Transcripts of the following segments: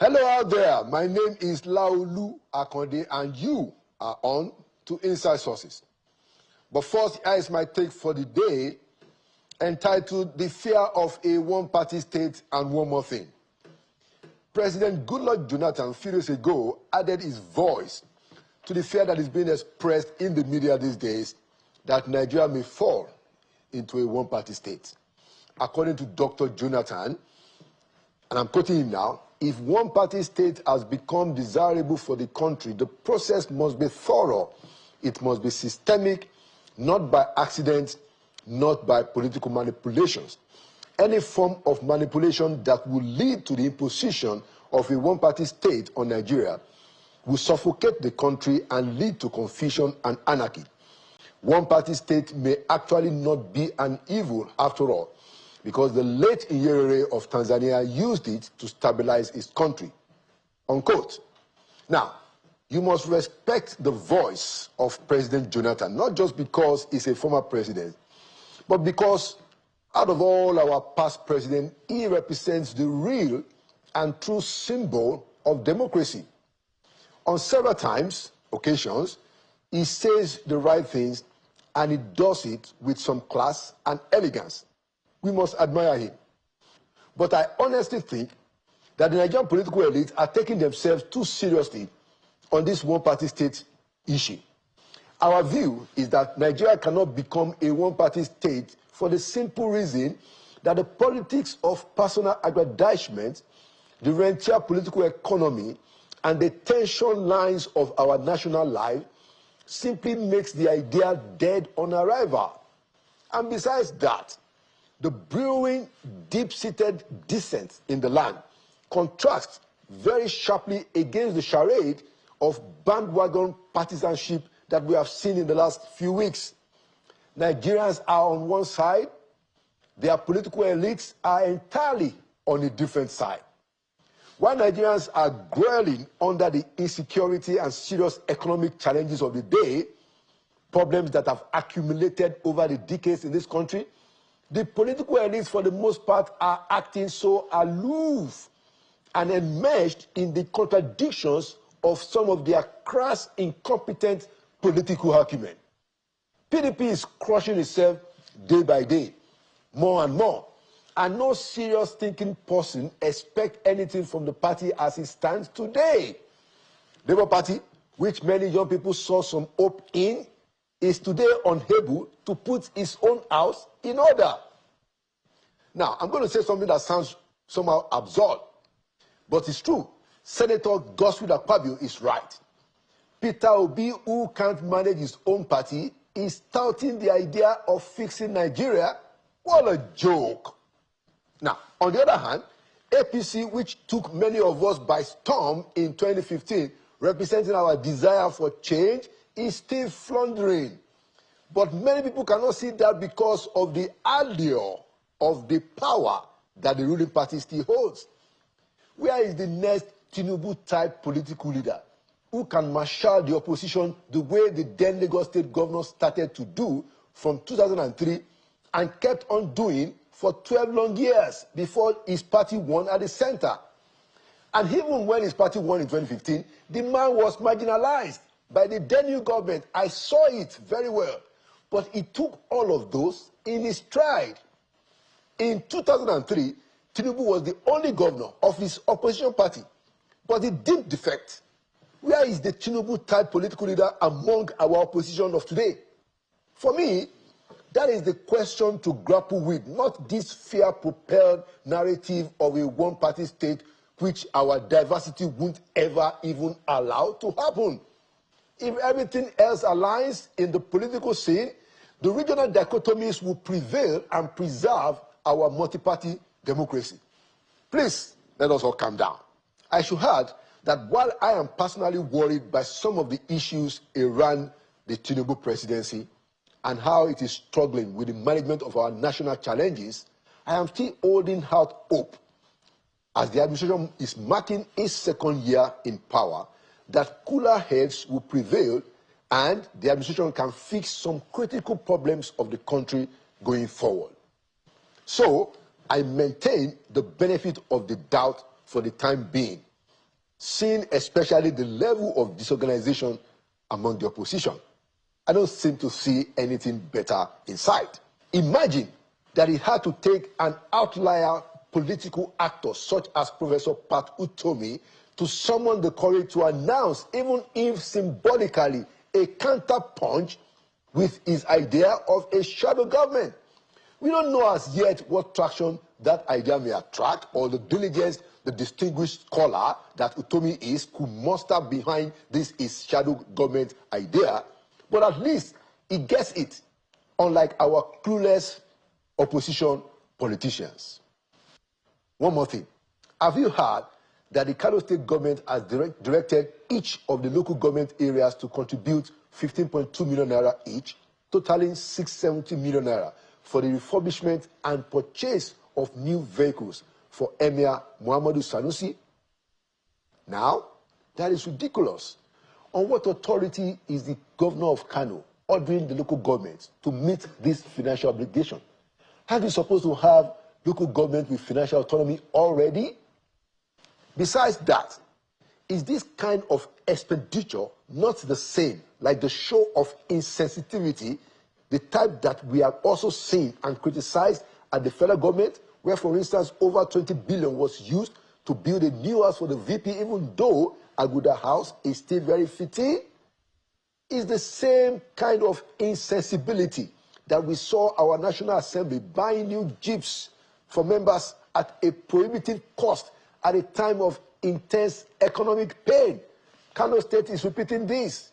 Hello out there, my name is Laolu Akonde and you are on to Inside Sources. But first, here is my take for the day entitled The Fear of a One-Party State and One More Thing. President Goodluck Jonathan a few days ago added his voice to the fear that is being expressed in the media these days that Nigeria may fall into a one-party state. According to Dr. Jonathan, and I'm quoting him now, if one-party state has become desirable for the country, the process must be thorough. It must be systemic, not by accident, not by political manipulations. Any form of manipulation that will lead to the imposition of a one-party state on Nigeria will suffocate the country and lead to confusion and anarchy. One-party state may actually not be an evil after all, because the late Nyerere of Tanzania used it to stabilize his country, unquote. Now, you must respect the voice of President Jonathan, not just because he's a former president, but because out of all our past presidents, he represents the real and true symbol of democracy. On several occasions, he says the right things and he does it with some class and elegance. We must admire him. But I honestly think that the Nigerian political elites are taking themselves too seriously on this one-party state issue. Our view is that Nigeria cannot become a one-party state for the simple reason that the politics of personal aggrandizement, the rentier political economy, and the tension lines of our national life simply makes the idea dead on arrival. And besides that, the brewing, deep-seated dissent in the land contrasts very sharply against the charade of bandwagon partisanship that we have seen in the last few weeks. Nigerians are on one side, their political elites are entirely on a different side. While Nigerians are groveling under the insecurity and serious economic challenges of the day, problems that have accumulated over the decades in this country, the political elites, for the most part, are acting so aloof and enmeshed in the contradictions of some of their crass, incompetent political acumen. PDP is crushing itself day by day, more and more, and no serious thinking person expects anything from the party as it stands today. Labour Party, which many young people saw some hope in, is today unable to put its own house in order. Now, I'm going to say something that sounds somehow absurd, but it's true. Senator Godswill Akpabio is right. Peter Obi, who can't manage his own party, is touting the idea of fixing Nigeria. What a joke. Now, on the other hand, APC, which took many of us by storm in 2015, representing our desire for change, is still floundering. But many people cannot see that because of the allure of the power that the ruling party still holds. Where is the next Tinubu-type political leader who can marshal the opposition the way the then Lagos State governor started to do from 2003 and kept on doing for 12 long years before his party won at the center? And even when his party won in 2015, the man was marginalized by the then new government. I saw it very well. But he took all of those in his stride. In 2003, Tinubu was the only governor of his opposition party, but he didn't defect. Where is the Tinubu-type political leader among our opposition of today? For me, that is the question to grapple with, not this fear-propelled narrative of a one-party state which our diversity won't ever even allow to happen. If everything else aligns in the political scene, the regional dichotomies will prevail and preserve our multi-party democracy. Please, let us all calm down. I should add that while I am personally worried by some of the issues around the Tinubu presidency and how it is struggling with the management of our national challenges, I am still holding out hope, as the administration is marking its second year in power, that cooler heads will prevail and the administration can fix some critical problems of the country going forward. So, I maintain the benefit of the doubt for the time being. seeing especially the level of disorganization among the opposition. I don't seem to see anything better in sight. Imagine that it had to take an outlier political actor such as Professor Pat Utomi to summon the courage to announce, even if symbolically, a counterpunch with his idea of a shadow government. We don't know as yet what traction that idea may attract or the diligence the distinguished scholar that Utomi is could muster behind this is shadow government idea, but at least he gets it, unlike our clueless opposition politicians. One more thing. Have you heard that the Kano state government has directed each of the local government areas to contribute 15.2 million naira each, totaling 670 million naira for the refurbishment and purchase of new vehicles for Emir Muhammadu Sanusi? Now, that is ridiculous. On what authority is the governor of Kano ordering the local government to meet this financial obligation? Aren't we supposed to have local government with financial autonomy already? Besides that, is this kind of expenditure not the same like the show of insensitivity, the type that we have also seen and criticized at the federal government, where, for instance, over 20 billion was used to build a new house for the VP, even though Aguda House is still very fitting? It's the same kind of insensibility that we saw our National Assembly buying new jeeps for members at a prohibitive cost at a time of intense economic pain. Kano State is repeating this.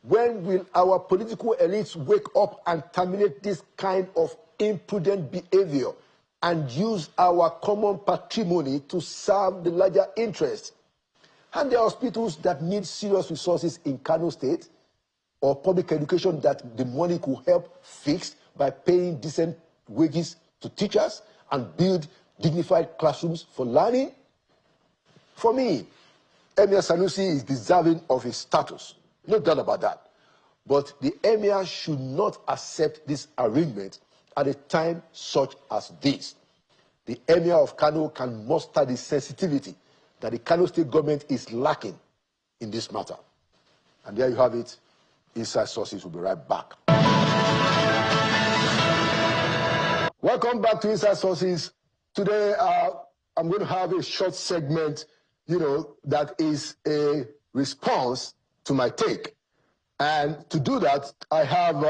When will our political elites wake up and terminate this kind of imprudent behavior and use our common patrimony to serve the larger interests? And there are hospitals that need serious resources in Kano State, or public education that the money could help fix by paying decent wages to teachers and build dignified classrooms for learning. For me, Emir Sanusi is deserving of his status, no doubt about that. But the Emir should not accept this arrangement at a time such as this. The Emir of Kano can muster the sensitivity that the Kano state government is lacking in this matter. And there you have it. Inside Sources will be right back. Welcome back to Inside Sources. Today, I'm going to have a short segment, that is a response to my take. And to do that, I have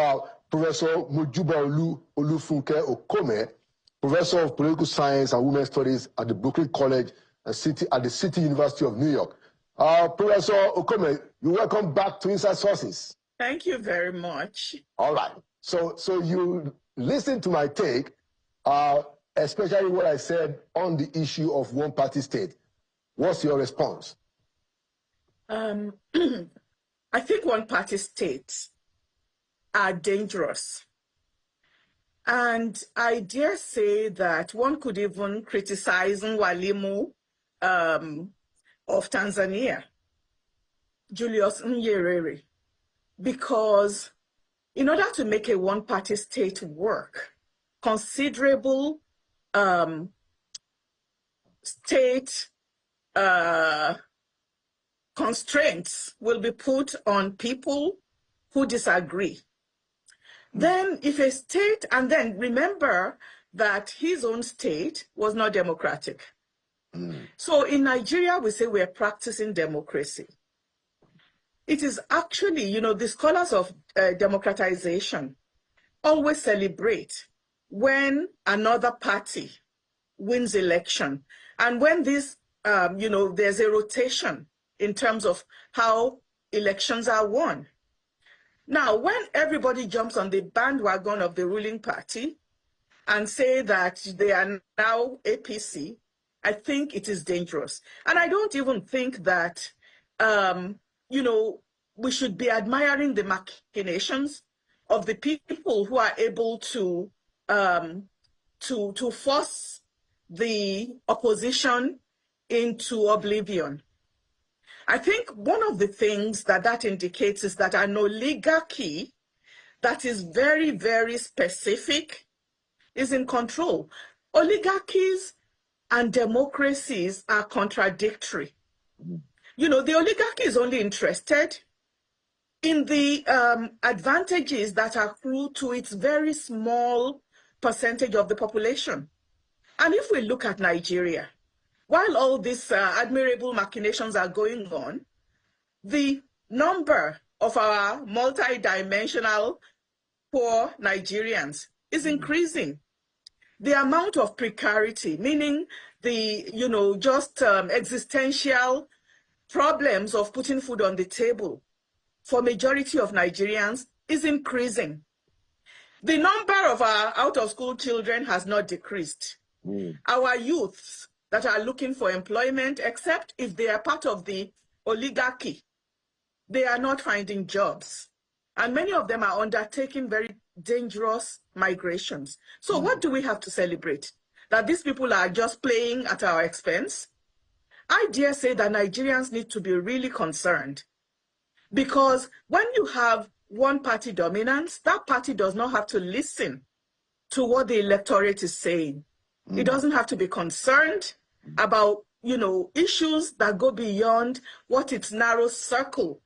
Professor Mojuba Olufunke Okome, Professor of Political Science and Women's Studies at the Brooklyn College at the City University of New York. Professor Okome, you're welcome back to Inside Sources. Thank you very much. All right. So you listen to my take, especially what I said on the issue of one-party state. What's your response? I think one-party states are dangerous. And I dare say that one could even criticize Mwalimu of Tanzania, Julius Nyerere, because in order to make a one-party state work, considerable state constraints will be put on people who disagree. Then if a state, and then remember that his own state was not democratic. So in Nigeria, we say we're practicing democracy. It is actually, the scholars of democratization always celebrate when another party wins election. And when this, there's a rotation in terms of how elections are won. Now, when everybody jumps on the bandwagon of the ruling party and say that they are now APC, I think it is dangerous. And I don't even think that, we should be admiring the machinations of the people who are able to force the opposition into oblivion. I think one of the things that indicates is that an oligarchy that is very, very specific is in control. Oligarchies and democracies are contradictory. You know, the oligarchy is only interested in the advantages that accrue to its very small percentage of the population. And if we look at Nigeria, while all these admirable machinations are going on, the number of our multidimensional poor Nigerians is increasing. The amount of precarity, meaning the, you know, just existential problems of putting food on the table for majority of Nigerians is increasing. The number of our out-of-school children has not decreased. Our youths that are looking for employment, except if they are part of the oligarchy, they are not finding jobs. And many of them are undertaking very dangerous migrations. So what do we have to celebrate? That these people are just playing at our expense? I dare say that Nigerians need to be really concerned, because when you have one party dominance, that party does not have to listen to what the electorate is saying. It doesn't have to be concerned about, you know, issues that go beyond what its narrow circle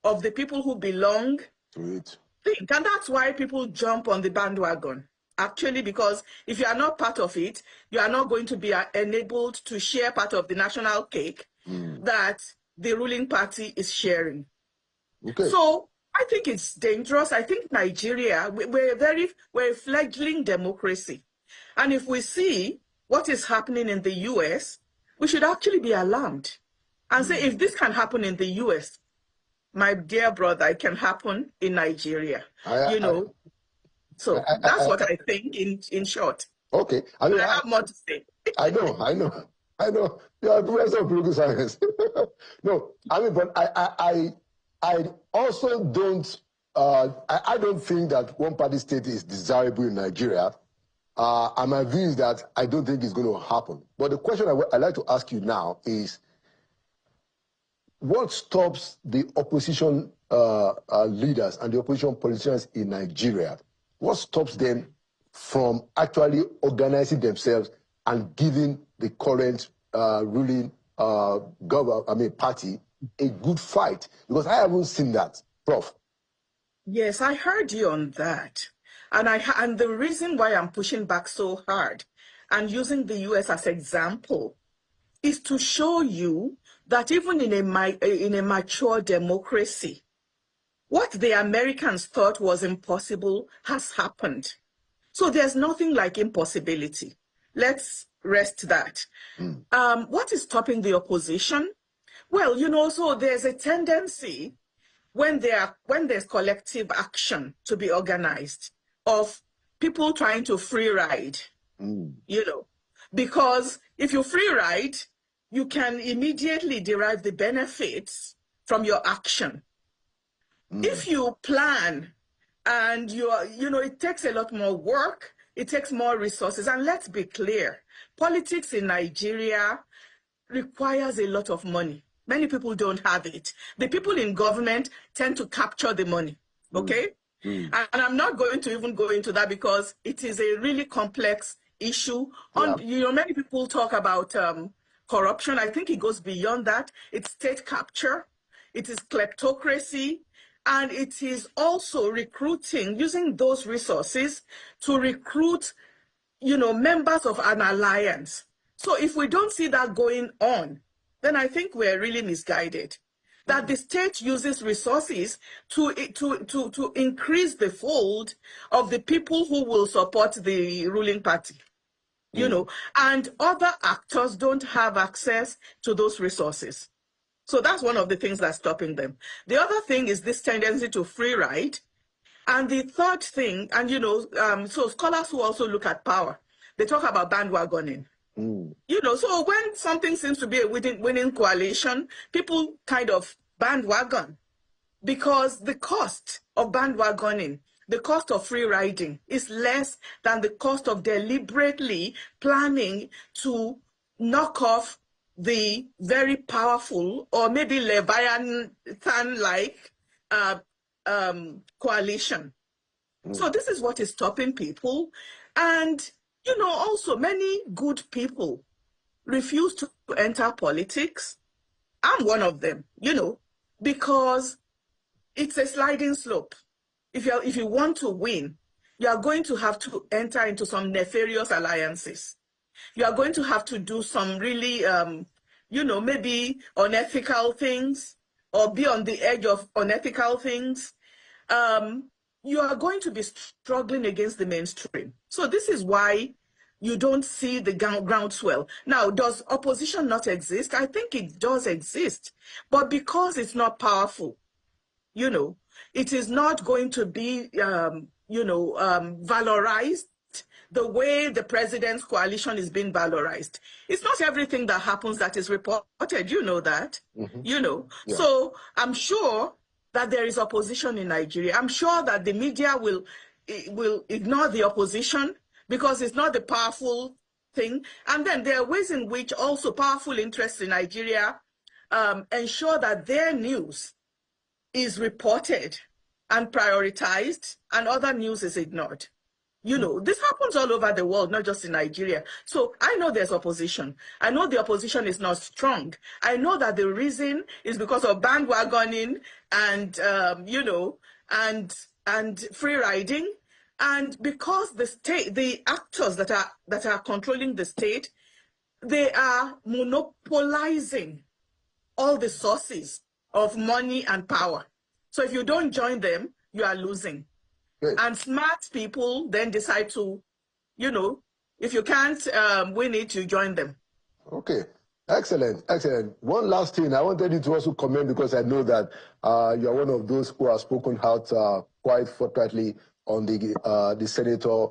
of the people who belong To it. think. And that's why people jump on the bandwagon, actually, because if you are not part of it, you are not going to be enabled to share part of the national cake that the ruling party is sharing. Okay. So I think it's dangerous. I think Nigeria, we're a fledgling democracy. And if we see what is happening in the US, we should actually be alarmed and say, if this can happen in the US, my dear brother, it can happen in Nigeria. You know, so that's what I think in short. Okay. I mean, I have more to say. I know. You are a professor of political science. No, I mean, but I also don't. I don't think that one party state is desirable in Nigeria. And my view is that I don't think it's going to happen. But the question I'd like to ask you now is, what stops the opposition leaders and the opposition politicians in Nigeria? What stops them from actually organizing themselves and giving the current ruling party a good fight? Because I haven't seen that, Prof. Yes, I heard you on that. And the reason why I'm pushing back so hard and using the US as example is to show you that even in a mature democracy, what the Americans thought was impossible has happened. So there's nothing like impossibility. Let's rest that. What is stopping the opposition? Well, you know, so there's a tendency when there's collective action to be organized of people trying to free ride, you know, because if you free ride, you can immediately derive the benefits from your action. If you plan and you know, it takes a lot more work, it takes more resources. And let's be clear, politics in Nigeria requires a lot of money. Many people don't have it. The people in government tend to capture the money, okay? And I'm not going to even go into that because it is a really complex issue. You know, many people talk about corruption. I think it goes beyond that. It's state capture, it is kleptocracy, and it is also recruiting, using those resources to recruit, you know, members of an alliance. So if we don't see that going on, then I think we're really misguided. That the state uses resources to increase the fold of the people who will support the ruling party, you know, and other actors don't have access to those resources. So that's one of the things that's stopping them. The other thing is this tendency to free ride. And the third thing, and you know, so scholars who also look at power, they talk about bandwagoning. You know, so when something seems to be a winning coalition, people kind of bandwagon because the cost of bandwagoning, the cost of free riding is less than the cost of deliberately planning to knock off the very powerful or maybe Leviathan-like coalition. So this is what is stopping people. And you know, also many good people refuse to enter politics I'm one of them, because it's a sliding slope. If you want to win, you are going to have to enter into some nefarious alliances. You are going to have to do some really, maybe unethical things, or be on the edge of unethical things. You are going to be struggling against the mainstream. So this is why you don't see the groundswell. Now, does opposition not exist? I think it does exist, but because it's not powerful, it is not going to be, valorized the way the president's coalition is being valorized. It's not everything that happens that is reported, you know that, Yeah. So I'm sure that there is opposition in Nigeria. I'm sure that the media will ignore the opposition because it's not the powerful thing. And then there are ways in which also powerful interests in Nigeria ensure that their news is reported and prioritized and other news is ignored. This happens all over the world, not just in Nigeria. So I know there's opposition. I know the opposition is not strong. I know that the reason is because of bandwagoning and, and free riding. And because the actors that are controlling the state, they are monopolizing all the sources of money and power. So if you don't join them, you are losing. Great. And smart people then decide to, if you can't win it, you join them. Okay. Excellent. One last thing, I wanted you to also comment, because I know that you are one of those who have spoken out quite forthrightly on the Senator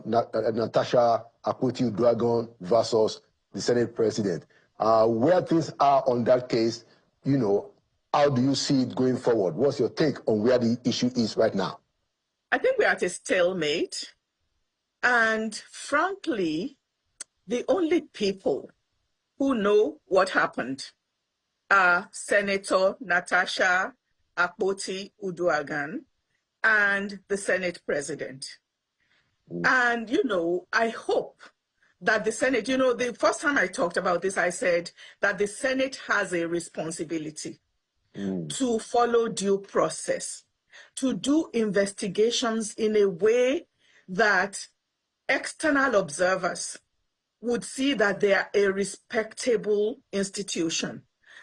Natasha Akpoti-Uduaghan versus the Senate President. Where things are on that case, how do you see it going forward? What's your take on where the issue is right now? I think we're at a stalemate. And frankly, the only people who know what happened are Senator Natasha Akpoti-Uduaghan and the Senate President. And, I hope that the Senate, the first time I talked about this, I said that the Senate has a responsibility to follow due process, to do investigations in a way that external observers would see that they are a respectable institution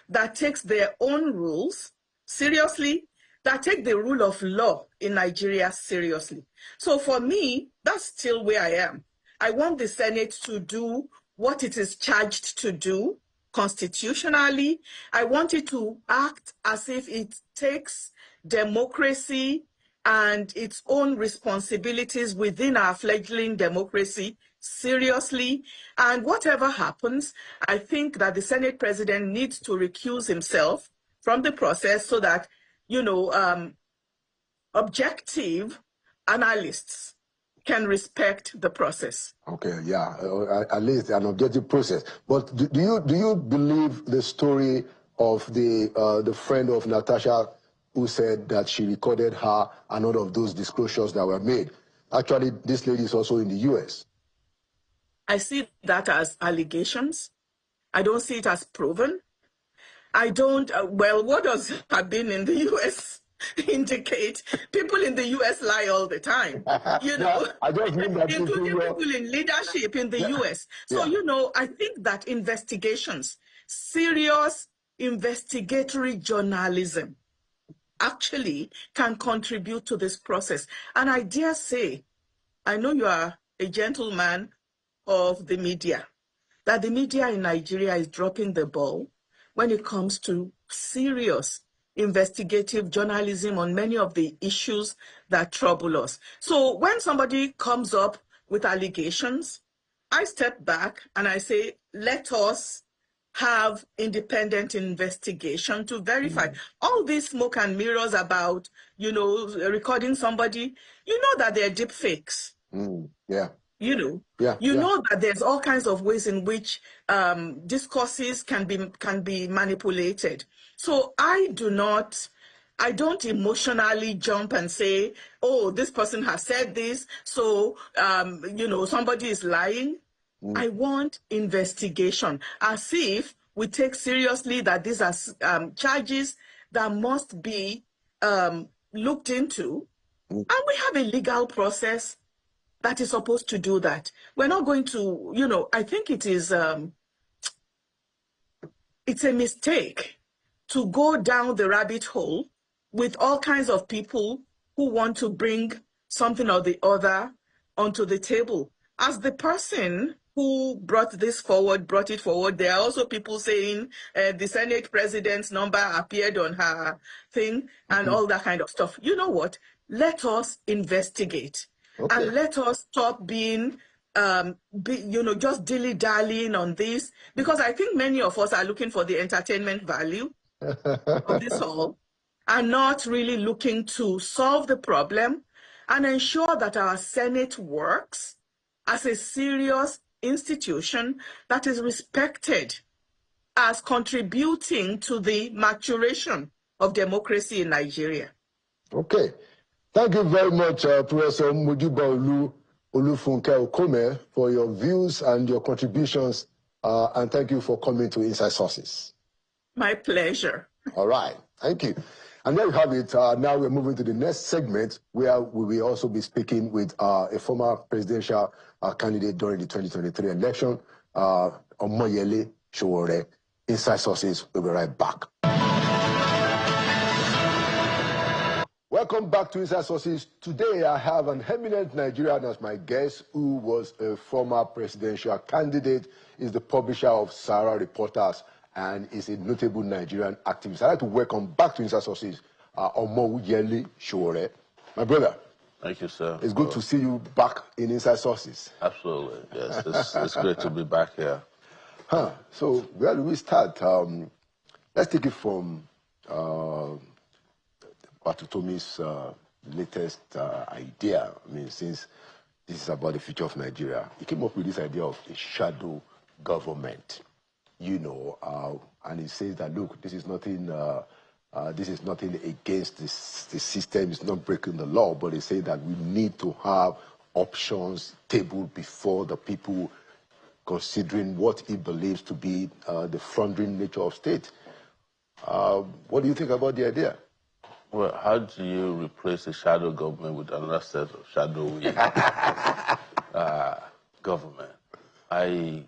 that takes their own rules seriously, that take the rule of law in Nigeria seriously. So for me, that's still where I am. I want the Senate to do what it is charged to do constitutionally. I want it to act as if it takes democracy and its own responsibilities within our fledgling democracy seriously. And whatever happens, I think that the Senate President needs to recuse himself from the process so that, objective analysts can respect the process. Okay, yeah, at least an objective process. But do you believe the story of the friend of Natasha who said that she recorded her and all of those disclosures that were made? Actually, this lady is also in the U.S. I see that as allegations. I don't see it as proven. I don't, what does have been in the U.S. indicate? People in the U.S. lie all the time, I just mean that including people in leadership in the U.S. So, I think that investigations, serious investigatory journalism actually can contribute to this process. And I dare say, I know you are a gentleman of the media, that the media in Nigeria is dropping the ball when it comes to serious investigative journalism on many of the issues that trouble us. So when somebody comes up with allegations, I step back and I say, let us have independent investigation to verify. All this smoke and mirrors about, recording somebody, that they're deep fakes. Yeah. You know that there's all kinds of ways in which discourses can be manipulated. So I don't emotionally jump and say, oh, this person has said this, so somebody is lying. I want investigation, as if we take seriously that these are charges that must be looked into. And we have a legal process that is supposed to do that. We're not going to, you know, I think it is, it's a mistake to go down the rabbit hole with all kinds of people who want to bring something or the other onto the table. As the person who brought it forward, there are also people saying the Senate president's number appeared on her thing and all that kind of stuff. You know what? Let us investigate. Okay. And let us stop being just dilly-dallying on this, because I think many of us are looking for the entertainment value of this all and not really looking to solve the problem and ensure that our Senate works as a serious institution that is respected as contributing to the maturation of democracy in Nigeria. Okay. Thank you very much, Professor Mujiba Olufunke Okome, for your views and your contributions, and thank you for coming to Inside Sources. My pleasure. All right, thank you. And there you have it. Now we're moving to the next segment, where we will also be speaking with a former presidential candidate during the 2023 election, Omoyele Sowore. Inside Sources, we'll be right back. Welcome back to Inside Sources. Today I have an eminent Nigerian as my guest who was a former presidential candidate, is the publisher of Sahara Reporters, and is a notable Nigerian activist. I'd like to welcome back to Inside Sources Omoyele Sowore. My brother. Thank you, sir. It's good to see you back in Inside Sources. Absolutely, yes. It's great to be back here. So where do we start? Let's take it from Batutomi's latest idea. I mean, since this is about the future of Nigeria, he came up with this idea of a shadow government. You know, and he says that, look, this is nothing against the system. It's not breaking the law, but he says that we need to have options tabled before the people, considering what he believes to be the floundering nature of state. What do you think about the idea? Well, how do you replace a shadow government with another set of shadowy government? I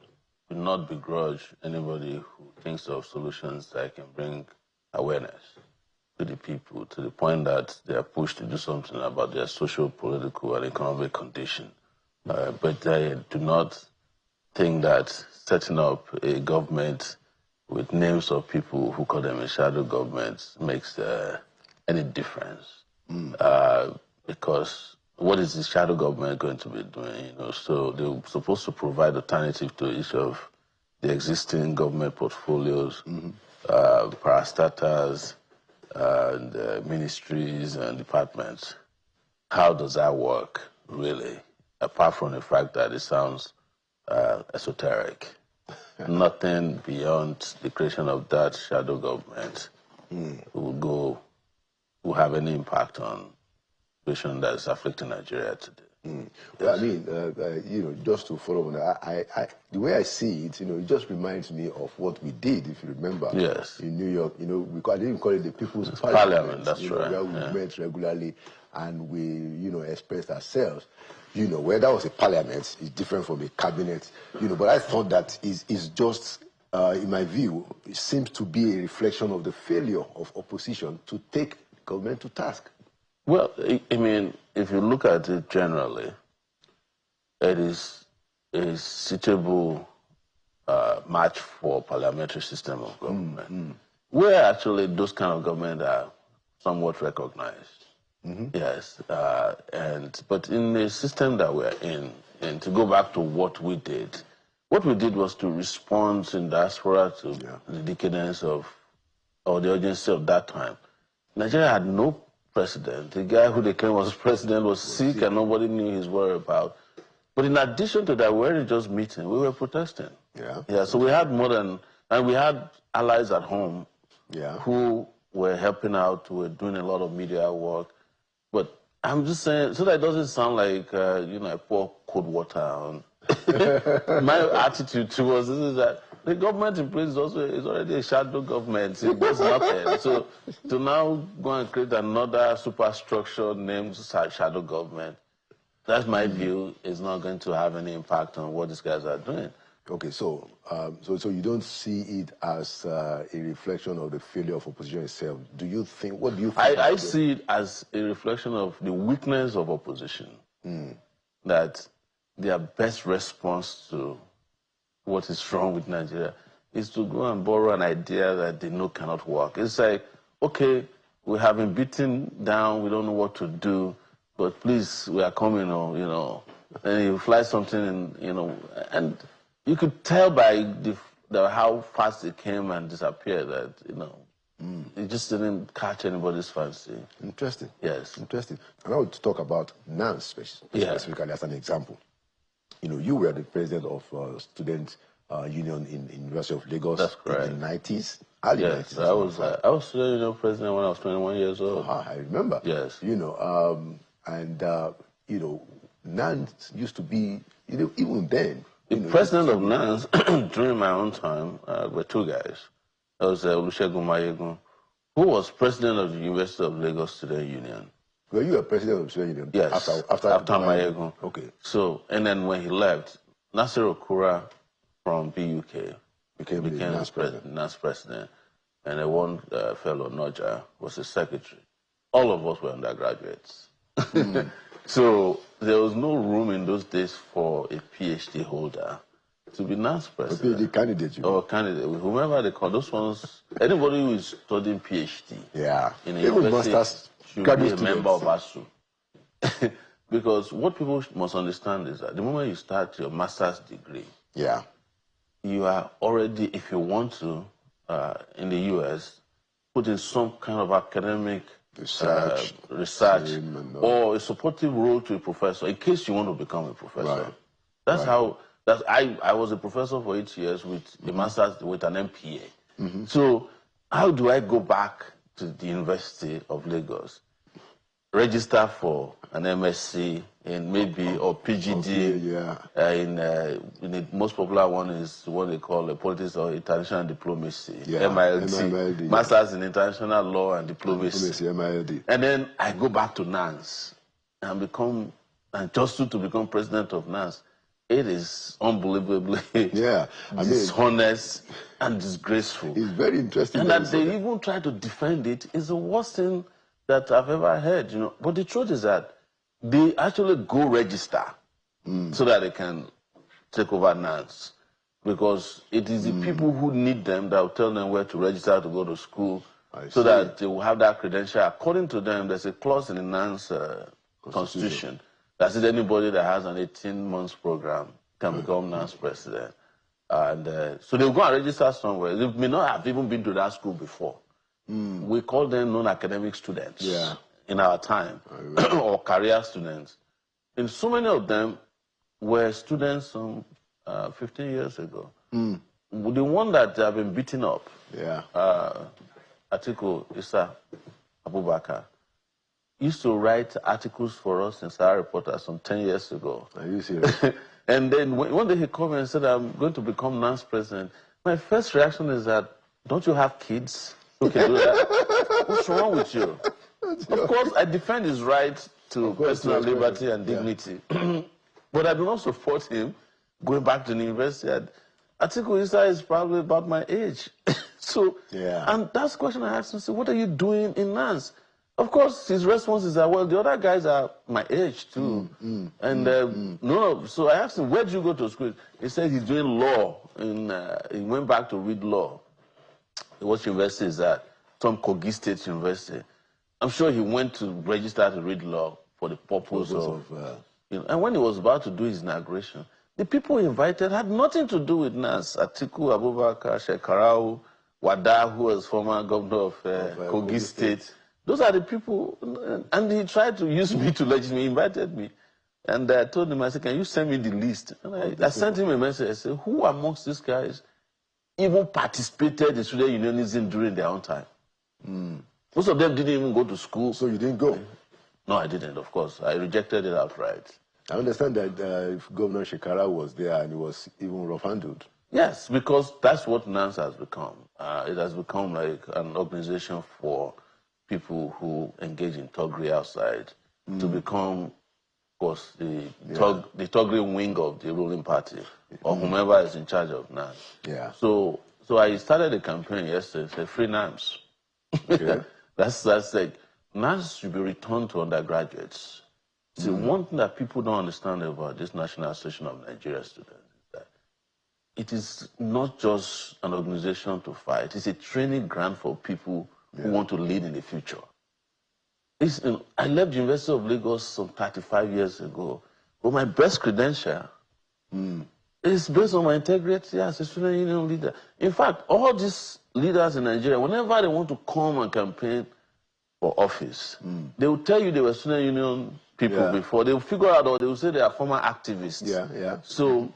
do not begrudge anybody who thinks of solutions that can bring awareness to the people, to the point that they are pushed to do something about their social, political, and economic condition. But I do not think that setting up a government with names of people who call them a shadow government makes any difference. Because what is the shadow government going to be doing? You know, so they're supposed to provide alternative to each of the existing government portfolios, parastatals, and ministries and departments. How does that work, really? Apart from the fact that it sounds esoteric. Nothing beyond the creation of that shadow government will have any impact on the situation that is afflicting Nigeria today. Well, I mean, you know, just to follow on that, the way I see it, you know, it just reminds me of what we did, if you remember. Yes. In New York, you know, I didn't call it the People's Parliament. That's right. Where we met regularly and we, you know, expressed ourselves. You know, where that was a parliament is different from a cabinet. You know, but I thought that is just, in my view, it seems to be a reflection of the failure of opposition to take government to task. Well, I mean, if you look at it generally, it is a suitable match for parliamentary system of government, where actually those kind of government are somewhat recognized. Yes, but in the system that we're in, and to go back to what we did was to respond in diaspora to the decadence of, or the urgency of that time. Nigeria had no president. The guy who they claimed was president was sick and nobody knew his whereabouts. But in addition to that, we weren't just meeting, we were protesting. So we had more than, and we had allies at home who were helping out, who were doing a lot of media work. But I'm just saying, so that it doesn't sound like, you know, I pour cold water on. My attitude towards this is that the government in place is already a shadow government. It does nothing. So to now go and create another superstructure named shadow government, that's my view, is not going to have any impact on what these guys are doing. Okay, so so you don't see it as a reflection of the failure of opposition itself. Do you think? What do you think? I see it as a reflection of the weakness of opposition. That their best response to what is wrong with Nigeria is to go and borrow an idea that they know cannot work. It's like, okay, we have been beaten down, we don't know what to do, but please, we are coming, and you fly something, and you could tell by how fast it came and disappeared that, it just didn't catch anybody's fancy. Interesting. Yes. Interesting. And I want to talk about NANS specifically as an example. You were the president of Student Union in University of Lagos. That's correct. In the 90s, early 90s. I was Student Union president when I was 21 years old. I remember. Yes. NANS used to be, even then. The president of NANS during my own time were two guys. That was Olusegun Mayegun, who was president of the University of Lagos Student Union. Were you a president of the Student Union? Yes, after Mayegun. Okay. So, and then when he left, Nasir Okura from BUK became the NANS president. And then one fellow, Noja, was his secretary. All of us were undergraduates. So there was no room in those days for a PhD holder to be NANS president. A PhD candidate, Or candidate, whomever they call those ones. Anybody who is studying PhD in a university should be a member of ASU. Because what people must understand is that the moment you start your master's degree, you are already, if you want to, in the US, put in some kind of academic research or a supportive role to a professor in case you want to become a professor. Right. That's how. I was a professor for 8 years with a master's with an MPA. So how do I go back to the University of Lagos, register for an MSc in or PGD? In the most popular one is what they call politics or international diplomacy, MILD, Masters in International Law and Diplomacy, MILD. And then I go back to NANS and just to become president of NANS. It is unbelievably dishonest and disgraceful. It's very interesting. And that they even try to defend it is the worst thing that I've ever heard, But the truth is that they actually go register so that they can take over NANS. Because it is the people who need them that will tell them where to register to go to school so that they will have that credential. According to them, there's a clause in the NANS constitution that says anybody that has an 18-month program can become NANS president. And so they'll go and register somewhere. They may not have even been to that school before. We call them non-academic students in our time, or career students. And so many of them were students some 15 years ago. The one that have been beaten up, Atiku Issa Abubakar, used to write articles for us in Sahara Reporter some 10 years ago. Are you serious? And then one day he called me and said, I'm going to become NANS president. My first reaction is that, don't you have kids who can do that? What's wrong with you? Of course, I defend his right to personal liberty and dignity. But I do not support him going back to the university. Atiku Issa is probably about my age. And that's the question I asked him. So what are you doing in NANS? Of course, his response is that, well, the other guys are my age, too. So I asked him, where did you go to school? He said he's doing law. He went back to read law. What university is that? Some Kogi State University. I'm sure he went to register to read law for the purpose of... and when he was about to do his inauguration, the people he invited had nothing to do with NANS. Atiku Abubakar, Shekarau, Wada, who was former governor of Kogi State. Those are the people, and he tried to use me to legislate. He invited me, and I told him, I said, can you send me the list? And I sent him a message. I said, who amongst these guys even participated in student unionism during their own time? Most of them didn't even go to school. So you didn't go? No, I didn't, of course. I rejected it outright. I understand that if Governor Shekara was there and he was even rough-handled. Yes, because that's what NANS has become. It has become like an organization for people who engage in thuggery outside to become, of course, the thuggery wing of the ruling party or whomever is in charge of NANS. Yeah. So I started a campaign yesterday, say free NANS. Okay. That's like NANS should be returned to undergraduates. See, one thing that people don't understand about this National Association of Nigeria Students is that it is not just an organization to fight. It's a training ground for people who want to lead in the future. I left the University of Lagos some 35 years ago, but my best credential is based on my integrity as a student union leader. In fact, all these leaders in Nigeria, whenever they want to come and campaign for office, they will tell you they were student union people before. They will figure out, or they will say they are former activists. So,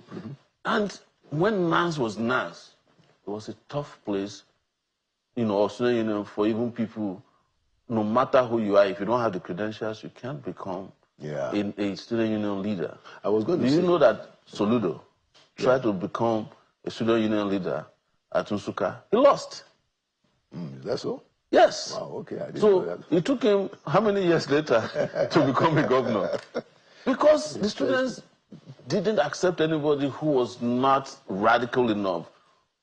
and when NANS was NANS, it was a tough place, or student union for even people, no matter who you are, if you don't have the credentials, you can't become a student union leader. I was going to say, do you know that Soludo tried to become a student union leader at Nsukka? He lost. Is that so? Yes. Wow, okay. I didn't So know that. it took him how many years later to become a governor? Because the students didn't accept anybody who was not radical enough,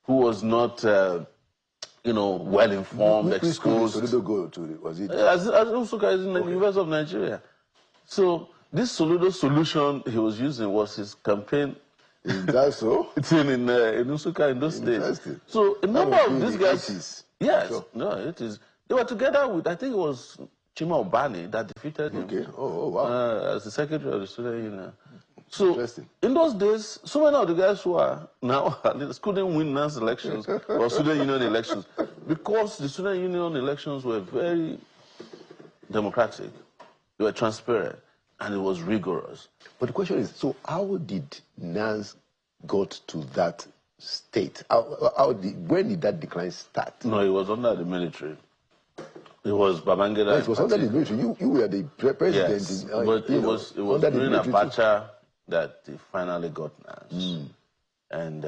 who was not, well informed, Which school exposed. did Soludo go to? Was it? As Nsukka is in the University of Nigeria. So this Soludo solution he was using was his campaign. Is that so? It's in Nsukka in those days. So a number of these guys. 80s. Yes, Sure. no, it is. They were together with, I think it was Chima Obani that defeated him. Okay. Oh, wow. As the secretary of the student union. So Interesting. in those days, so many of the guys who are now couldn't win NANS elections or student union elections because the student union elections were very democratic, they were transparent, and it was rigorous. But the question is, so how did NANS got to that state? When did that decline start? No, it was under the military. It was Babangida. No, it was under the military. You were the president. Yes, but it was during Abacha that they finally got NANS. And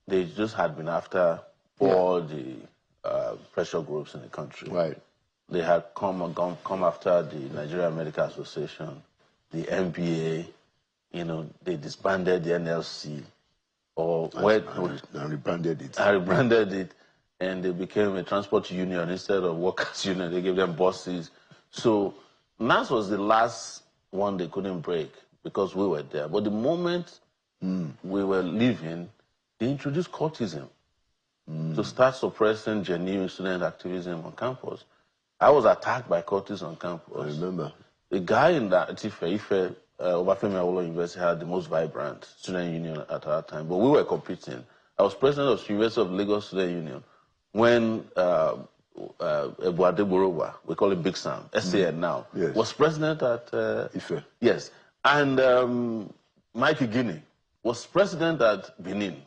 they just had been after all the pressure groups in the country. Right. They had come after the Nigerian Medical Association, the NBA, they disbanded the NLC. I rebranded it. I rebranded it, and they became a transport union instead of workers' union. They gave them buses. So NANS was the last one they couldn't break because we were there. But the moment we were leaving, they introduced cultism to start suppressing genuine student activism on campus. I was attacked by cultists on campus. I remember. The guy in that Ife, Obafemi Awolowo University had the most vibrant student union at that time, but we were competing. I was president of the University of Lagos Student Union when Ebu Adeborowa, we call him Big Sam, SAN now, was president at Ife. Yes, and Mike Guinea was president at Benin.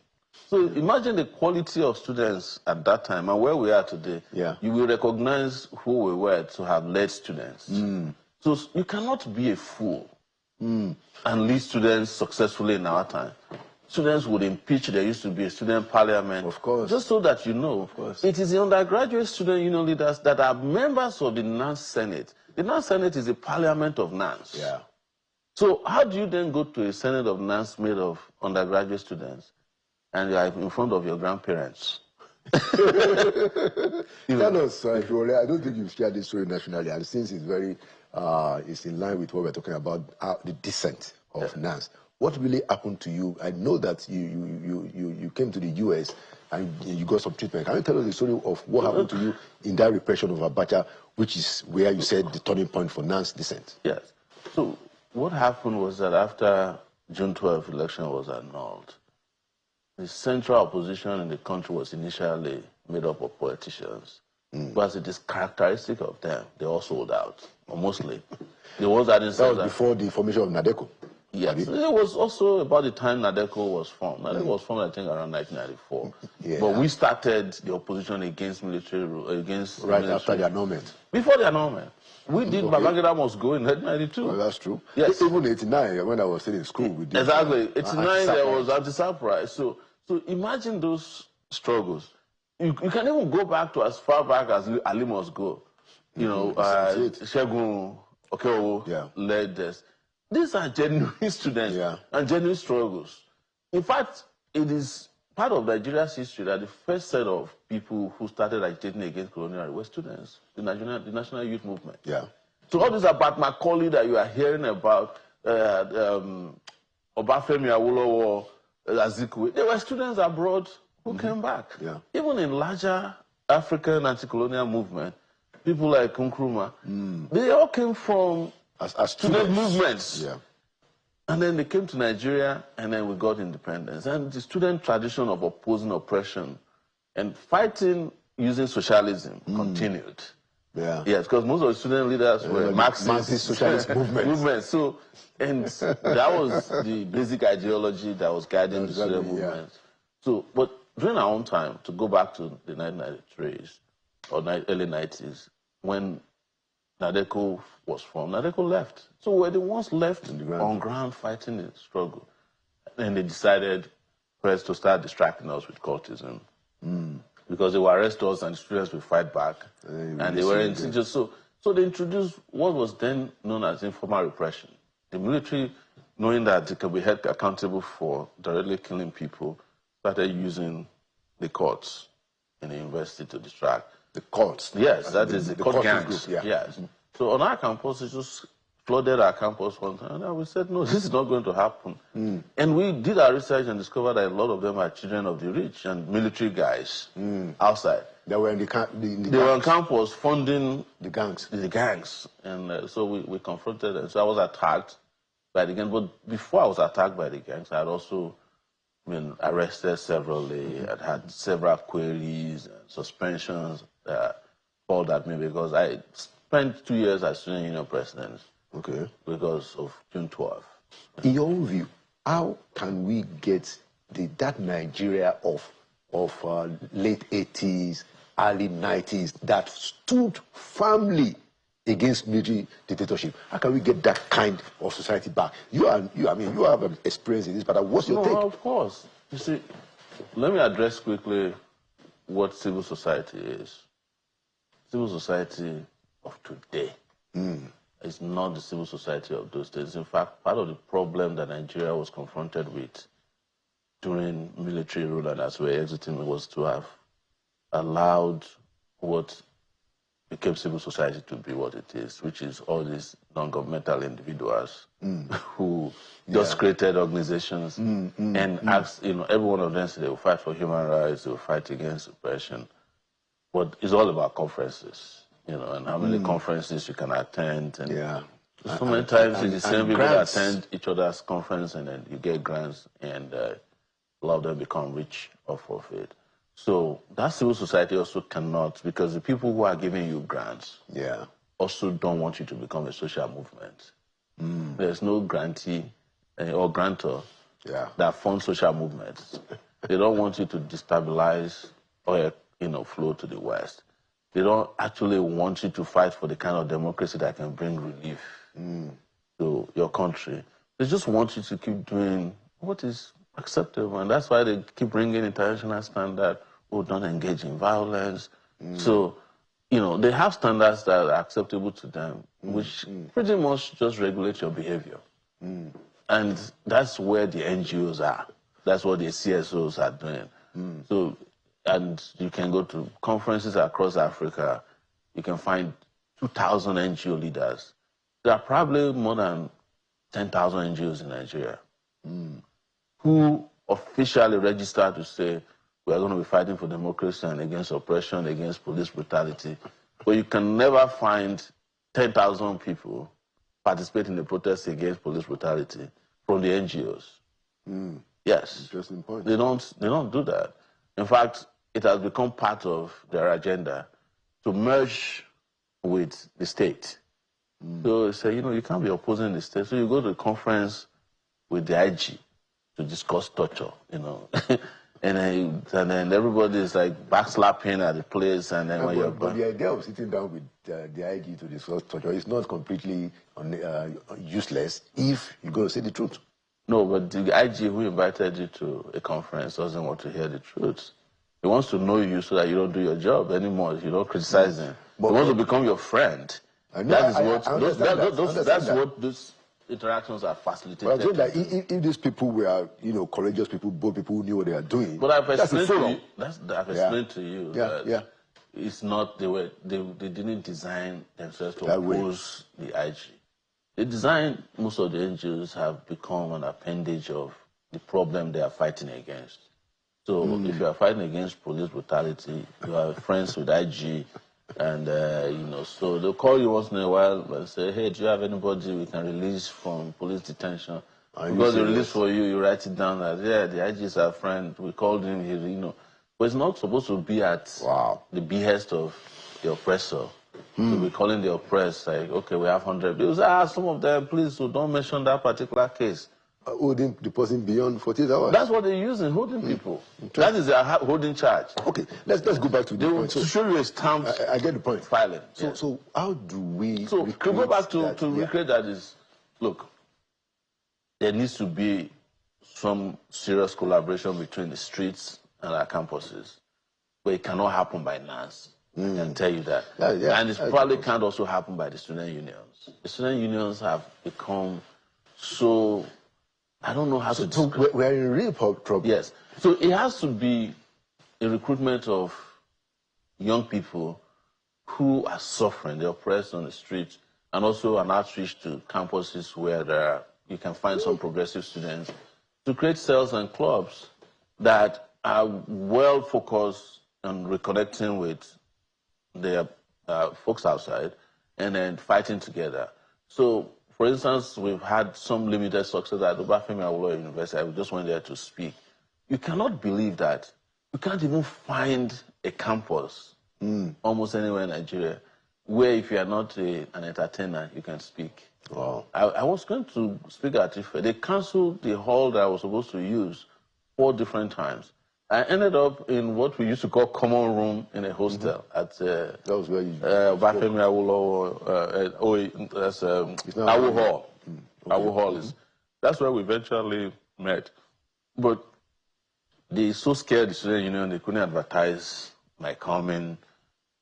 So imagine the quality of students at that time and where we are today. Yeah. You will recognize who we were to have led students. So you cannot be a fool and lead students successfully in our time. Students would impeach. There used to be a student parliament. Of course. Just so that you know, of course. It is the undergraduate student union leaders that are members of the NANS Senate. The NANS Senate is the parliament of NANS. Yeah. So how do you then go to a Senate of NANS made of undergraduate students and you are in front of your grandparents? Kano, I don't think you've shared this story nationally, and since it's very, it's in line with what we're talking about, the descent of NANS. What really happened to you? I know that you came to the US and you got some treatment. Can you tell us the story of what happened to you in that repression of Abacha, which is where you said the turning point for NANS descent? Yes. So what happened was that after June 12th election was annulled, the central opposition in the country was initially made up of politicians. But it is characteristic of them, they all sold out, or mostly. The ones that didn't That was before the formation of NADECO. Yes, it was also about the time NADECO was formed. NADECO was formed, I think, around 1994. But we started the opposition against military rule, against right military. After the annulment. Before the annulment. We did Babangida must go in 1992. Well, that's true. Yes. Even 89, when I was still in school, we did. Exactly. 89, there was anti-surprise. So So imagine those struggles. You can even go back to as far back as Ali must go. You know, Shegun Okeowo led this. These are genuine students and genuine struggles. In fact, it is part of Nigeria's history that the first set of people who started agitating against colonialism were students, the National Youth Movement. Yeah. So all this about Macaulay that you are hearing about, Obafemi Awolowo, Azikiwe, they were students abroad who came back. Yeah. Even in larger African anti-colonial movement, people like Nkrumah, they all came from as student movements. Yeah. And then they came to Nigeria, and then we got independence. And the student tradition of opposing oppression and fighting using socialism continued. Yeah. Yes, because most of the student leaders were Marxist socialist movements. So, and that was the basic ideology that was guiding the student movement. So, but during our own time, to go back to the 1993s or early 90s, when Nadeco was formed, Nadeco left. So we're the ones left on ground fighting the struggle. And they decided first to start distracting us with cultism. Because they will arrest us and the students will fight back. And they weren't just so they introduced what was then known as informal repression. The military, knowing that they could be held accountable for directly killing people, started using the courts in the university to distract. The courts? Yes, that is the court gangs. Group, yes. So on our campus, it just flooded our campus one time. And we said, no, this is not going to happen. And we did our research and discovered that a lot of them are children of the rich and military guys outside. They were in they were on campus funding the gangs. And so we confronted them. So I was attacked by the gangs. But before I was attacked by the gangs, I had also been arrested severally. I'd had several queries and suspensions called at me because I spent 2 years as student union president. Okay. Because of June 12th. In your own view, how can we get that Nigeria of late 80s, early 90s that stood firmly against military dictatorship? How can we get that kind of society back? You have experience in this, but what's your take? Of course. You see, let me address quickly what civil society is. Civil society of today is not the civil society of those days. In fact, part of the problem that Nigeria was confronted with during military rule and as we were exiting was to have allowed what became civil society to be what it is, which is all these non-governmental individuals who just created organizations and asked, every one of them said they will fight for human rights, they will fight against oppression. But it's all about conferences, and how many conferences you can attend. And so many times it's the same people that attend each other's conference and then you get grants and a lot of them become rich off of it. So that civil society also cannot, because the people who are giving you grants also don't want you to become a social movement. There's no grantee or grantor that funds social movements. They don't want you to destabilize or flow to the West. They don't actually want you to fight for the kind of democracy that can bring relief to your country. They just want you to keep doing what is acceptable, and that's why they keep bringing international standards. Oh, don't engage in violence. So, they have standards that are acceptable to them, which pretty much just regulate your behavior. And that's where the NGOs are. That's what the CSOs are doing. So, and you can go to conferences across Africa. You can find 2,000 NGO leaders. There are probably more than 10,000 NGOs in Nigeria who officially register to say, we are going to be fighting for democracy and against oppression, against police brutality. But you can never find 10,000 people participate in the protests against police brutality from the NGOs. Yes. Interesting point. They don't do that. In fact, it has become part of their agenda to merge with the state. So they say, you can't be opposing the state. So you go to a conference with the IG to discuss torture, and then everybody is like backslapping at the place, and then but the idea of sitting down with the IG to discuss torture is not completely useless if you're going to say the truth. No, but the IG who invited you to a conference doesn't want to hear the truth. He wants to know you so that you don't do your job anymore. You don't criticize him. He wants to become your friend. That's what those interactions are facilitated. But I'm saying that if these people were, courageous people, bold people who knew what they are doing, but I've explained to you. I've explained to you that it's not they didn't design themselves to oppose the IG. The design, most of the NGOs have become an appendage of the problem they are fighting against. So if you are fighting against police brutality, you are friends with IG, and so they'll call you once in a while and say, hey, do you have anybody we can release from police detention? Because they release for you, you write it down that, yeah, the IG is our friend, we called him, But it's not supposed to be at the behest of the oppressor. So we're calling the oppressed, like, okay, we have 100 bills. Some of them, please, so don't mention that particular case. Holding the person beyond 48 hours? That's what they're using, holding people. That is their holding charge. Okay, let's go back to the point. To show you a stamp. I get the point. Filing. So how do we to go back to recreate that is, look, there needs to be some serious collaboration between the streets and our campuses, but it cannot happen by NAS. I can tell you that. And it probably can't also happen by the student unions. The student unions have become so, I don't know how to describe. So we're in real trouble. Yes. So it has to be a recruitment of young people who are suffering, they're oppressed on the streets, and also an outreach to campuses where you can find some progressive students to create cells and clubs that are well focused on reconnecting with their folks outside and then fighting together. So, for instance, we've had some limited success at Obafemi Awolowo University. I just went there to speak. You cannot believe that. You can't even find a campus almost anywhere in Nigeria where if you are not an entertainer, you can speak. Wow. I was going to speak at Ife. They canceled the hall that I was supposed to use 4 different times. I ended up in what we used to call common room in a hostel at that was where you Obafemi Awolowo Awo Hall. Awo Hall is that's where we eventually met. But they so scared the student union they couldn't advertise my coming.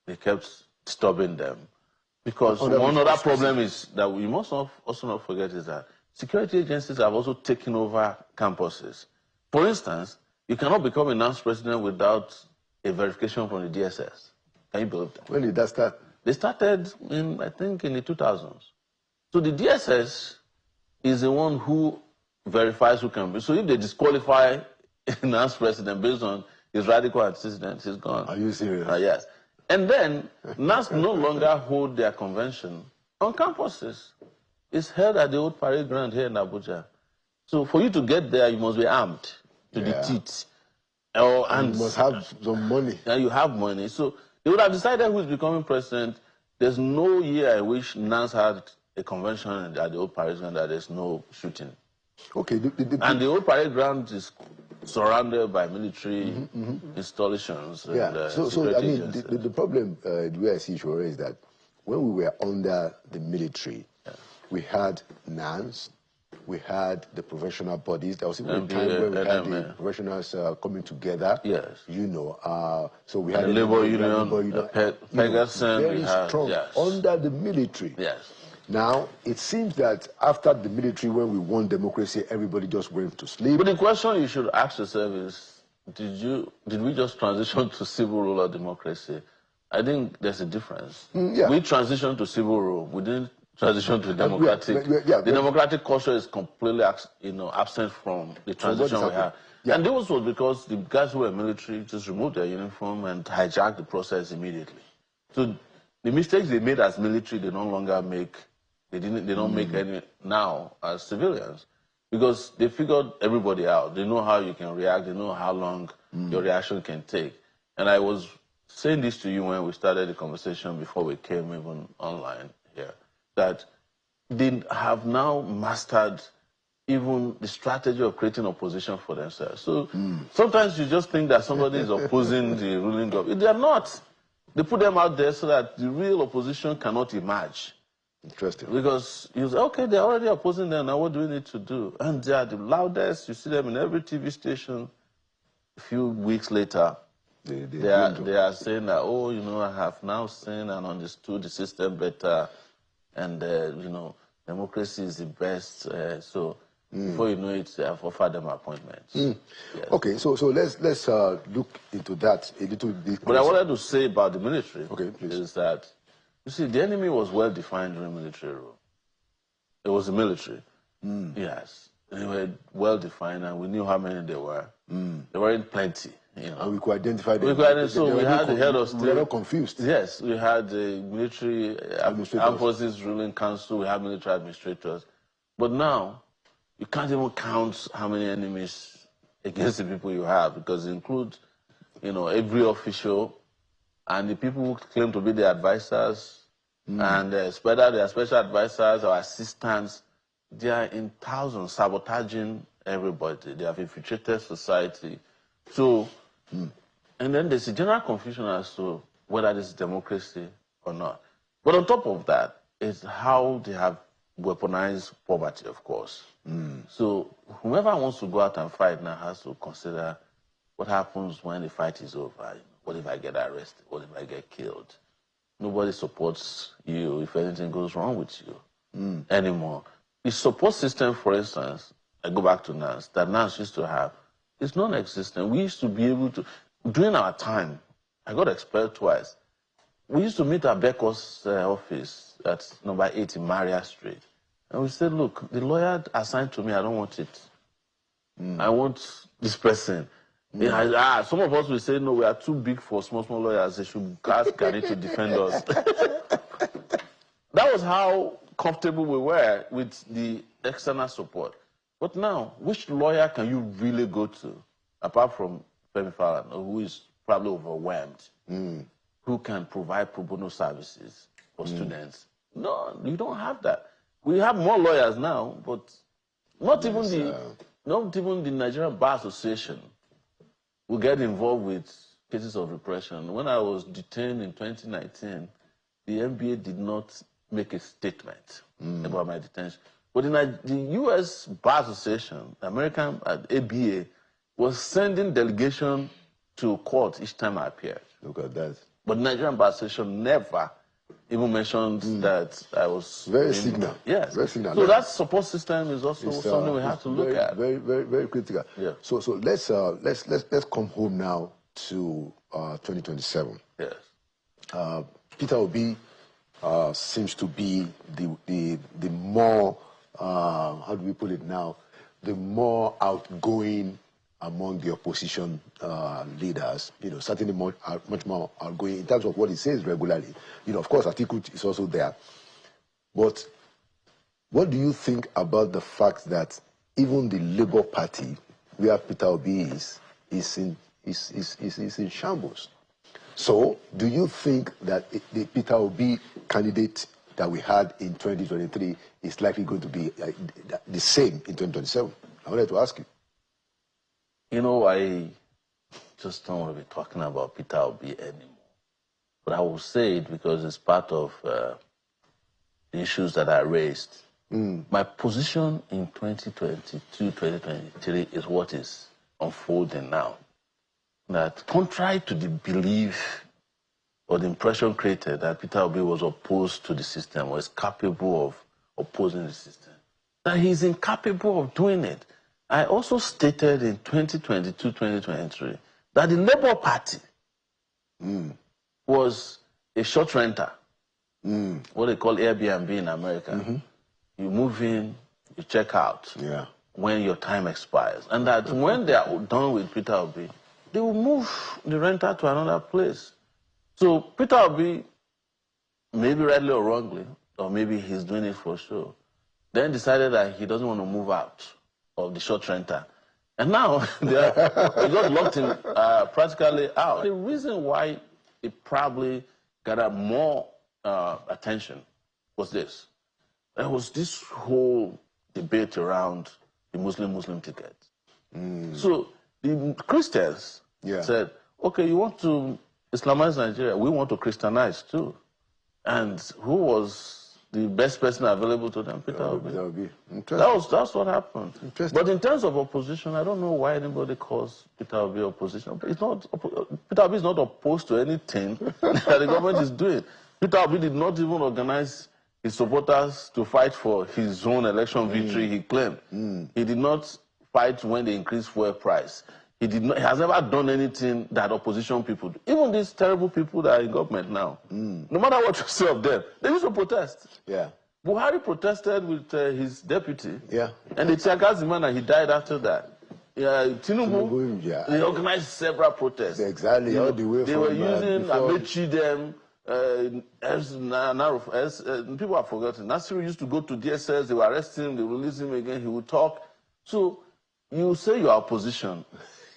They kept stopping them. Because one other problem is that we must also not forget is that security agencies have also taken over campuses. For instance, you cannot become a NAS president without a verification from the DSS. Can you believe that? When did that start? They started I think, in the 2000s. So the DSS is the one who verifies who can be. So if they disqualify a NAS president based on his radical antecedents, he's gone. Are you serious? Yes. And then NAS no longer hold their convention on campuses. It's held at the old parade ground here in Abuja. So for you to get there, you must be armed to the teeth. And you must have some money. And you have money. So they would have decided who is becoming president. There's no year in which NAS had a convention at the old parade ground that there's no shooting. Okay. And the old parade ground is surrounded by military installations. Yeah. So I mean, the problem, the way I see it, is that when we were under the military, we had NANS, we had the professional bodies. There was even a time when we had the professionals coming together. Yes. So we had the labor union, Pegasus, very strong under the military. Yes. Now, it seems that after the military, when we won democracy, everybody just went to sleep. But the question you should ask yourself is, did we just transition to civil rule or democracy? I think there's a difference. We transitioned to civil rule. We didn't transition to democratic. The democratic culture is completely absent from the transition we had. And this was because the guys who were military just removed their uniform and hijacked the process immediately. So the mistakes they made as military, they no longer make. They don't make any now as civilians because they figured everybody out. They know how you can react. They know how long your reaction can take. And I was saying this to you when we started the conversation before we came even online here, that they have now mastered even the strategy of creating opposition for themselves. So sometimes you just think that somebody is opposing the ruling government. They are not. They put them out there so that the real opposition cannot emerge. Interesting. Because you say, okay, they're already opposing them, now what do we need to do? And they are the loudest. You see them in every TV station. A few weeks later, they are saying that, oh, you know, I have now seen and understood the system better, and, you know, democracy is the best. So before you know it, they have offered them appointments. Yes. Okay, so let's look into that a little bit. But I wanted to say about the military is that, you see, the enemy was well defined during military rule. It was the military. Yes. They were well defined, and we knew how many there were. There weren't plenty. You know. And we could identify them. So we had the head of state. We were not confused. Yes, we had the military armed forces ruling council. We had military administrators. But now, you can't even count how many enemies against the people you have, because it includes, you know, every official and the people who claim to be the advisors, and whether they are special advisors or assistants. They are in thousands sabotaging everybody. They have infiltrated society. So, and then there's a general confusion as to whether this is democracy or not. But on top of that, is how they have weaponized poverty, of course. So whoever wants to go out and fight now has to consider what happens when the fight is over. What if I get arrested? What if I get killed? Nobody supports you if anything goes wrong with you anymore. The support system, for instance, I go back to NANS, that NANS used to have, is non-existent. We used to be able to, during our time, I got expelled twice. We used to meet at Becker's office at number 8 in Maria Street. And we said, look, the lawyer assigned to me, I don't want it. I want this person. Some of us will say, no, we are too big for small lawyers. They should ask Gani to defend us. That was how comfortable we were with the external support. But now, which lawyer can you really go to, apart from Femi Falana, who is probably overwhelmed, who can provide pro bono services for students? No, you don't have that. We have more lawyers now, but not even the Nigerian Bar Association will get involved with cases of repression. When I was detained in 2019, the NBA did not make a statement about my detention. But the U.S. Bar Association, the American ABA, was sending delegation to court each time I appeared. Look at that. But the Nigerian Bar Association never even mentioned that I was... Very signal. Yes. Very signal. So that support system is also something we have to look at. Very critical. Yeah. So let's come home now to 2027. Yes. Peter Obi seems to be the more, how do we put it now, the more outgoing among the opposition leaders, you know, certainly much more outgoing in terms of what he says regularly. You know, of course, Atiku is also there. But what do you think about the fact that even the Labour Party, where Peter Obi is in shambles? So, do you think that the Peter Obi candidate that we had in 2023 is likely going to be the same in 2027? I wanted to ask you. You know, I just don't want to be talking about Peter Obi anymore. But I will say it because it's part of the issues that I raised. My position in 2022, 2023 is what is unfolding now. That contrary to the belief or the impression created that Peter Obi was opposed to the system or is capable of opposing the system, that he's incapable of doing it. I also stated in 2022, 2023 that the Labour Party was a short renter, what they call Airbnb in America. You move in, you check out when your time expires. And that when they are done with Peter Obi, they will move the renter to another place. So Peter Obi, maybe rightly or wrongly, or maybe he's doing it for sure, then decided that he doesn't want to move out of the short renter. And now he got locked in practically out. The reason why it probably got more attention was this. There was this whole debate around the Muslim ticket. So the Christians said, okay, you want to Islamize Nigeria, we want to Christianize too. And who was the best person available to them, Peter Obi. That would be interesting. That's what happened. Interesting. But in terms of opposition, I don't know why anybody calls Peter Obi opposition. But it's not. Peter Obi is not opposed to anything that the government is doing. Peter Obi did not even organize his supporters to fight for his own election victory. He claimed he did not fight when they increased fuel price. He did not. He has never done anything that opposition people do. Even these terrible people that are in government now, no matter what you say of them, they used to protest. Yeah. Buhari protested with his deputy. Yeah. And they tear-gassed the man and he died after that. Tinubu, they organized several protests. Exactly, all the way they from... They were using Amechi them, people have forgotten. Nasiru used to go to DSS, they would arrest him, they would release him again, he would talk. So, you say you are opposition.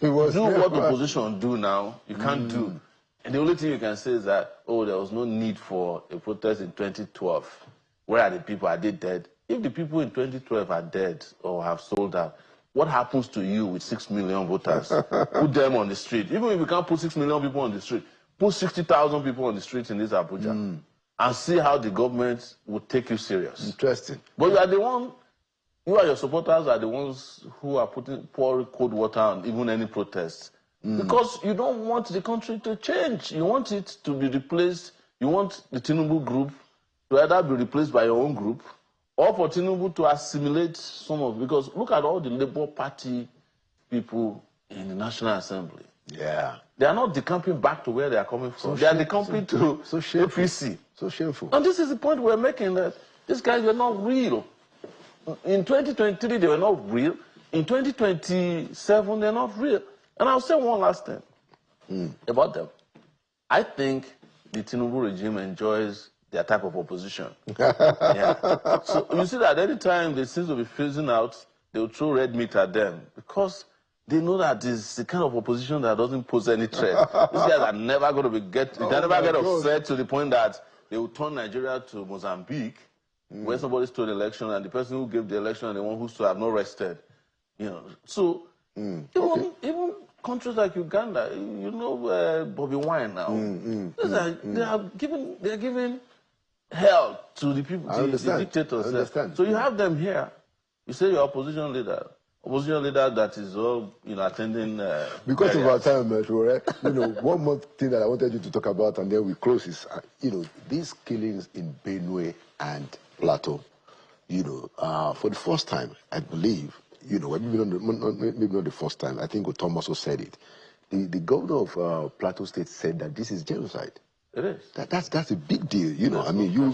Do what opposition do now, you can't do. And the only thing you can say is that, oh, there was no need for a protest in 2012. Where are the people? Are they dead? If the people in 2012 are dead or have sold out, what happens to you with 6 million voters? Put them on the street. Even if you can't put 6 million people on the street, put 60,000 people on the street in this Abuja and see how the government would take you serious. Interesting. But you are the one, you and your supporters are the ones who are pouring cold water on even any protests. Because you don't want the country to change. You want it to be replaced. You want the Tinubu group to either be replaced by your own group or for Tinubu to assimilate some of, because look at all the Labour Party people in the National Assembly. Yeah. They are not decamping back to where they are coming from. They are decamping to APC. So shameful. And this is the point we're making, that these guys were not real. In 2023, they were not real. In 2027, they're not real. And I'll say one last thing about them. I think the Tinubu regime enjoys their type of opposition. Yeah. So you see that any time they seem to be phasing out, they'll throw red meat at them because they know that this is the kind of opposition that doesn't pose any threat. These guys are never going to get upset to the point that they will turn Nigeria to Mozambique, where somebody stole the election and the person who gave the election and the one who stole have not rested. You know, so even countries like Uganda, you know, Bobby Wine now, they're giving hell to the people, the dictators. So you have them here. You say you're opposition leader that is all, you know, attending. Because of our time, you know, one more thing that I wanted you to talk about, and then we close is, you know, these killings in Benue and Plateau. You know, for the first time, I believe, you know, maybe not the first time. I think Tom also said it. The governor of Plateau State said that this is genocide. It is. That's a big deal, you know. I mean, you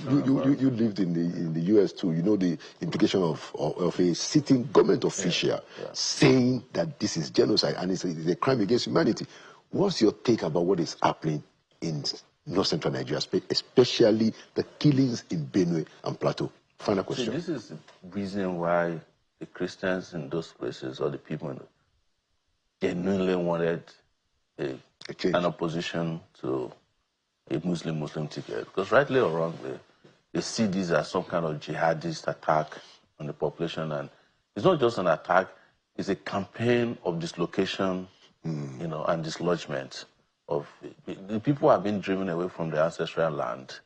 lived in the U.S. too. You know the implication of a sitting government official saying that this is genocide and it's a crime against humanity. What's your take about what is happening in North Central Nigeria, especially the killings in Benue and Plateau? Final question. See, this is the reason why the Christians in those places, or the people, genuinely wanted an opposition to a Muslim ticket. Because rightly or wrongly, they see this as some kind of jihadist attack on the population. And it's not just an attack, it's a campaign of dislocation, you know, and dislodgement. The people have been driven away from their ancestral land.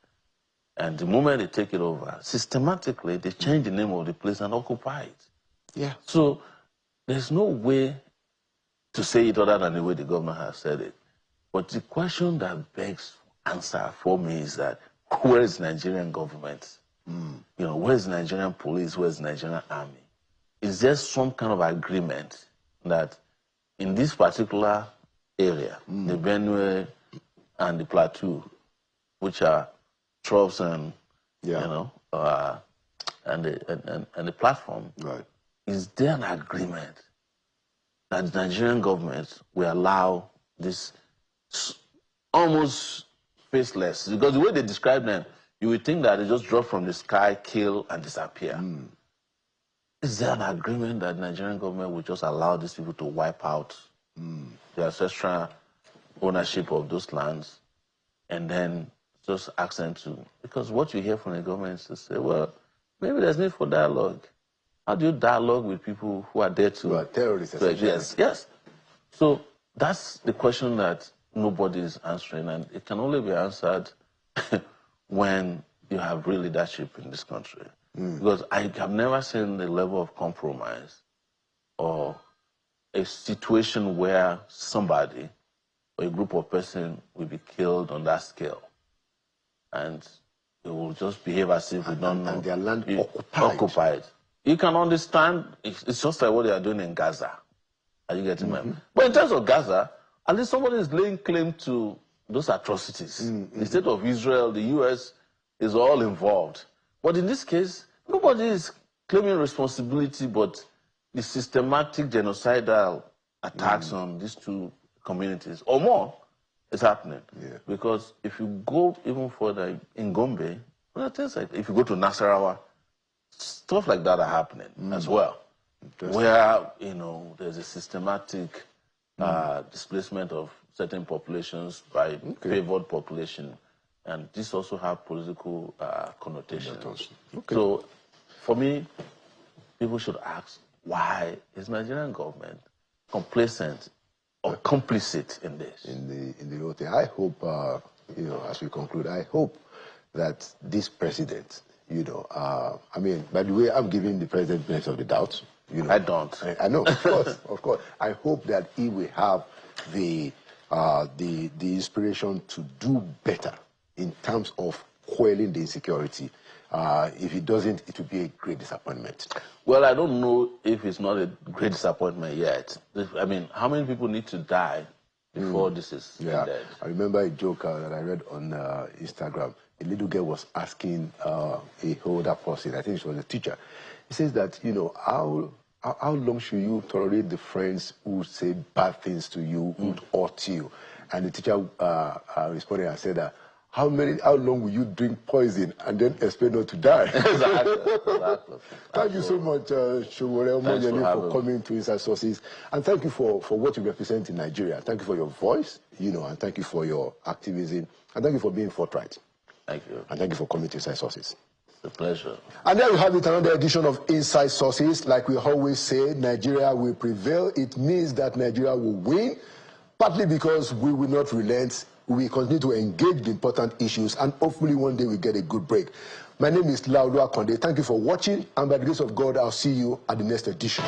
And the moment they take it over, systematically, they change the name of the place and occupy it. Yeah. So there's no way to say it other than the way the governor has said it. But the question that begs answer for me is that where is the Nigerian government? You know, where is the Nigerian police? Where is the Nigerian army? Is there some kind of agreement that in this particular area, the Benue and the Plateau, which are troughs and you know, and the platform, is there an agreement that the Nigerian government will allow this almost faceless? Because the way they describe them, you would think that they just drop from the sky, kill, and disappear. Is there an agreement that the Nigerian government will just allow these people to wipe out the ancestral ownership of those lands and then just ask them to? Because what you hear from the government is to say, well, maybe there's need for dialogue. How do you dialogue with people who are there to... Who are terrorists. Yes. So that's the question that nobody is answering, and it can only be answered when you have real leadership in this country. Because I have never seen the level of compromise or a situation where somebody or a group of persons will be killed on that scale. And they will just behave as if we don't know. And their land occupied. You can understand, it's just like what they are doing in Gaza. Are you getting me? But in terms of Gaza, at least somebody is laying claim to those atrocities. The state of Israel, the US is all involved. But in this case, nobody is claiming responsibility, but the systematic genocidal attacks on these two communities, or more, is happening. Yeah. Because if you go even further in Gombe, well, things like, if you go to Nasarawa, stuff like that are happening as well. Where, you know, there's a systematic displacement of certain populations by favored population. And this also have political connotations. So, for me, people should ask, why is Nigerian government complacent or complicit in this? In the whole thing. I hope, you know, as we conclude, I hope that this president, you know, I mean, by the way, I'm giving the president the benefit of the doubt. You know, I don't. I know, of course, of course. I hope that he will have the inspiration to do better in terms of quelling the insecurity. If he doesn't, it will be a great disappointment. Well, I don't know if it's not a great disappointment yet. I mean, how many people need to die before this is ended? I remember a joke that I read on Instagram. A little girl was asking a older person, I think she was a teacher. He says that, you know, how long should you tolerate the friends who say bad things to you, who hurt you? And the teacher responded and said that, how long will you drink poison and then expect not to die? Exactly. Thank you so much, Showore Omojeni, for coming to Inside Sources. And thank you for what you represent in Nigeria. Thank you for your voice, you know, and thank you for your activism. And thank you for being forthright. Thank you. And thank you for coming to Inside Sources. It's a pleasure. And there you have it, another edition of Inside Sources. Like we always say, Nigeria will prevail. It means that Nigeria will win, partly because we will not relent. We continue to engage in important issues, and hopefully one day we get a good break. My name is Laulu Akonde. Thank you for watching, and by the grace of God, I'll see you at the next edition.